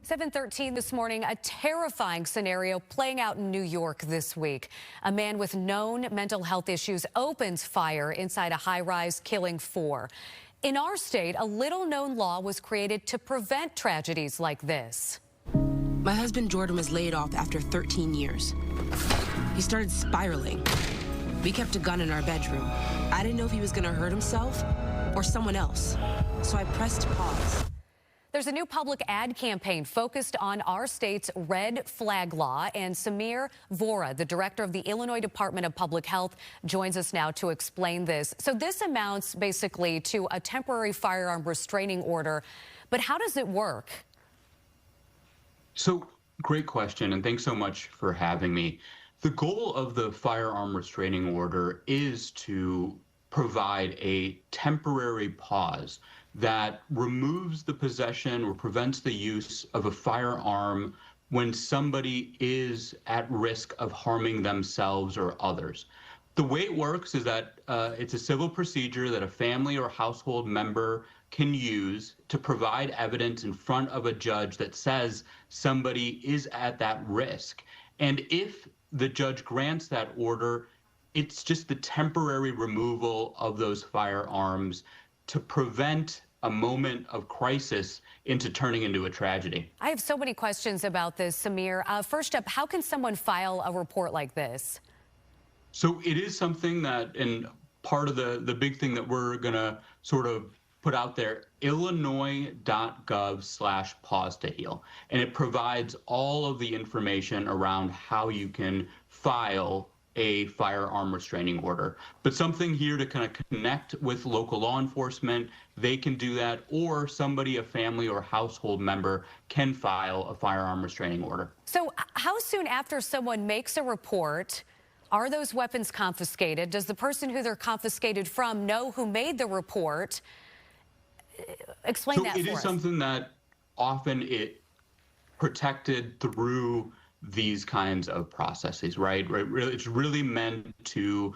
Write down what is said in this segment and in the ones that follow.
7:13 this morning, a terrifying scenario playing out in New York this week. A man with known mental health issues opens fire inside a high-rise, killing 4. In our state, a little-known law was created to prevent tragedies like this. My husband Jordan was laid off after 13 years. He started spiraling. We kept a gun in our bedroom. I didn't know if he was going to hurt himself or someone else, so I pressed pause. There's a new public ad campaign focused on our state's red flag law, and Samir Vora, the director of the Illinois Department of Public Health, joins us now to explain this. So this amounts basically to a temporary firearm restraining order, but how does it work? So, great question, and thanks so much for having me. The goal of the firearm restraining order is to provide a temporary pause that removes the possession or prevents the use of a firearm when somebody is at risk of harming themselves or others. The way it works is that it's a civil procedure that a family or household member can use to provide evidence in front of a judge that says somebody is at that risk. And if the judge grants that order, it's just the temporary removal of those firearms to prevent a moment of crisis into turning into a tragedy. I have so many questions about this, Samir. First up, how can someone file a report like this? So it is something that, and part of the big thing that we're going to sort of put out there, illinois.gov/pause to heal. And it provides all of the information around how you can file a firearm restraining order. But something here to kind of connect with local law enforcement, they can do that, or somebody, a family or household member, can file a firearm restraining order. So how soon after someone makes a report are those weapons confiscated? Does the person who they're confiscated from know who made the report? Explain that for us. So it is something that often it protected through these kinds of processes, right? It's really meant to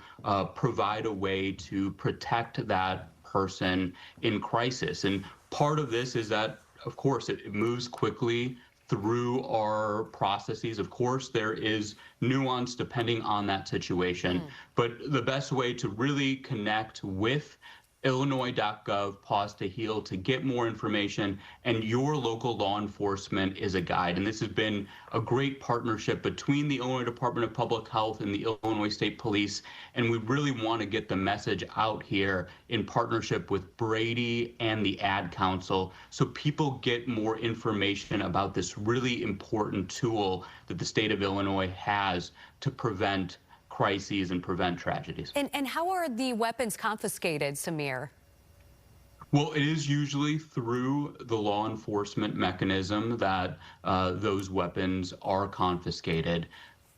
provide a way to protect that person in crisis. And part of this is that, of course, it moves quickly through our processes. Of course, there is nuance depending on that situation, but the best way to really connect with illinois.gov/pause to heal to get more information, and your local law enforcement is a guide. And this has been a great partnership between the Illinois Department of Public Health and the Illinois State Police, and we really want to get the message out here in partnership with Brady and the Ad Council so people get more information about this really important tool that the state of Illinois has to prevent crises and prevent tragedies. And how are the weapons confiscated, Samir? Well, it is usually through the law enforcement mechanism that those weapons are confiscated.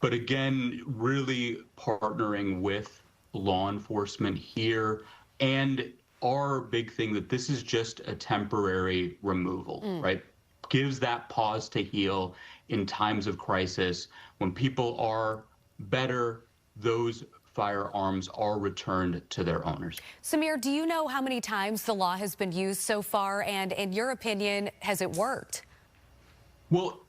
But again, really partnering with law enforcement here, and our big thing that this is just a temporary removal, right? Gives that pause to heal in times of crisis. When people are better, those firearms are returned to their owners. Samir, do you know how many times the law has been used so far? And in your opinion, has it worked? Well,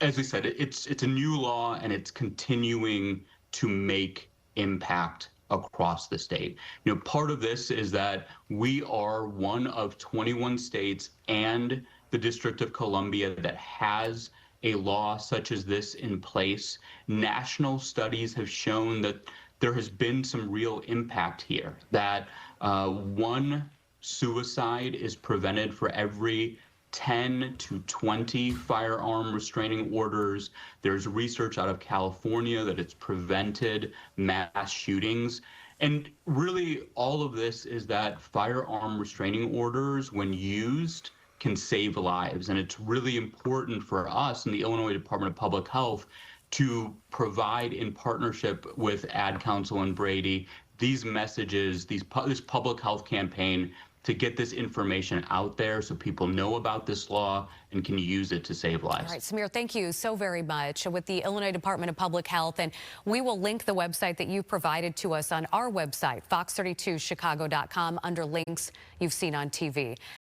as I said, it's a new law, and it's continuing to make impact across the state. You know, part of this is that we are one of 21 states and the District of Columbia that has a law such as this in place. National studies have shown that there has been some real impact here, that one suicide is prevented for every 10 to 20 firearm restraining orders. There's research out of California that it's prevented mass shootings. And really, all of this is that firearm restraining orders, when used, can save lives. And it's really important for us in the Illinois Department of Public Health to provide, in partnership with Ad Council and Brady, these messages, this public health campaign to get this information out there so people know about this law and can use it to save lives. All right, Samir, thank you so very much. With the Illinois Department of Public Health, and we will link the website that you provided to us on our website, fox32chicago.com, under links you've seen on TV.